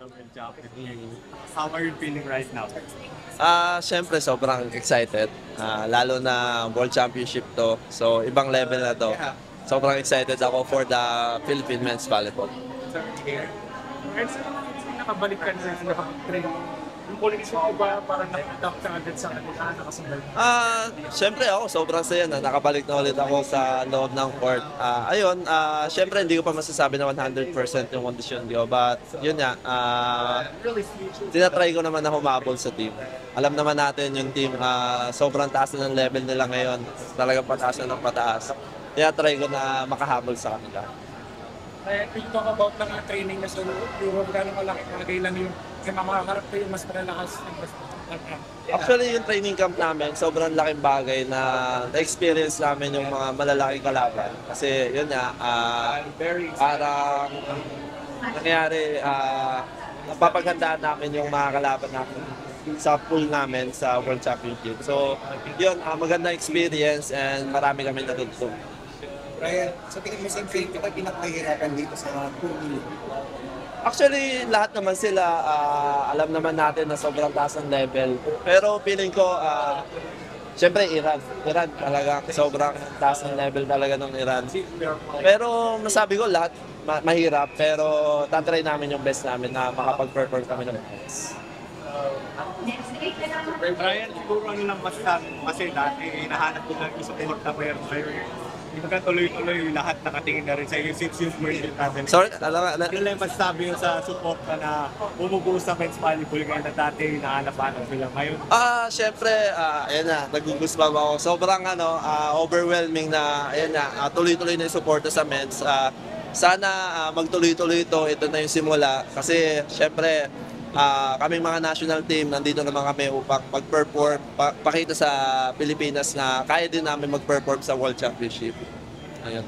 the World Championship. How are you feeling right now? Siyempre sobrang excited. Lalo na World Championship to. So, ibang level na to. Sobrang excited ako for the Philippine Men's Volleyball. And so, nakabalik ka na nakapag-train. Yung qualities mo ba parang nakita ka agad sa kanila, nakasabay? Siyempre ako, sobrang saya na nakabalik na ulit ako sa loob ng court. Siyempre hindi ko pa masasabi na 100% yung kondisyon ko. But yun nga, tinatry ko naman na humabol sa team. Alam naman natin yung team, sobrang taas na ng level nila ngayon. Talagang pataas na ng pataas. Tinatry ko na makahabol sa kanila. You talk about ng training na sa Europe, gano'ng malaki bagay lang yung makakarap ko yung mas malalakas ng mas Actually, yung training camp namin, sobrang laking bagay na na-experience namin yung mga malalaking kalaban. Kasi yun nga, parang nangyari, napapaghandaan namin yung mga kalaban namin sa pool namin sa World Championship. So, yun, maganda experience and marami kami natutunan. Ryan, sa tingin mo sa training ka ba pinakahirapan dito sa pool? Actually, lahat naman sila, alam naman natin na sobrang taas ng level. Pero feeling ko, siyempre Iran. Iran talaga, sobrang taas ng level talaga ng Iran. Pero masabi ko lahat mahirap, pero tatry namin yung best namin na makapag-perform kami ng best. Brian, siguro ano lang masasabi mo kasi dati hinahanap ko lang isupport na player sa'yo. Hindi ka tuloy-tuloy lahat nakatingin na rin sa'yo since you've worked with natin. Sorry, Ano lang masasabi mo sa support ka na bumubuo sa men's volleyball ngayon na dati hinahanap-hanap sila ngayon? Siyempre, ayan na, nagugusbam ako. Sobrang overwhelming na, ayan na, tuloy-tuloy na yung suporta sa men's. Sana magtuloy-tuloy ito na yung simula. Kasi, siyempre, kaming mga national team, nandito naman kami upang mag-perform, pakita sa Pilipinas na kaya din namin mag-perform sa World Championship. Ayun.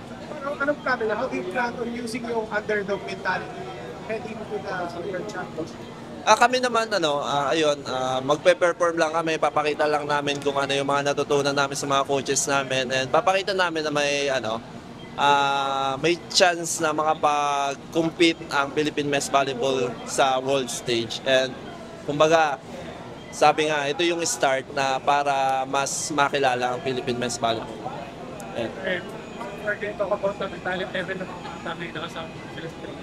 Anong plano na? How do you plan on using yung underdog mentality heading to the World Championship? Kami naman, magpe-perform lang kami, papakita lang namin kung ano yung mga natutunan namin sa mga coaches namin, and papakita namin na may chance na makapag-compete ang Philippine Men's Volleyball sa world stage. And kumbaga, sabi nga, ito yung start na para mas makilala ang Philippine Men's Volleyball. We're going to talk about the mentality level ng mga tanay na kasama ng Philippines.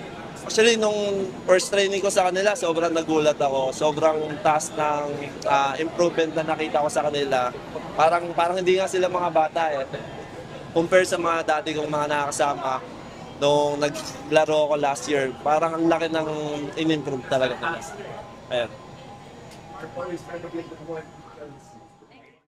Actually, nung first training ko sa kanila, sobrang nagulat ako. Sobrang taas ng improvement na nakita ko sa kanila. Parang hindi nga sila mga bata eh. Compare sa mga dati kong mga nakakasama nung naglaro ako last year, parang ang laki ng in-improve talaga. Ayan.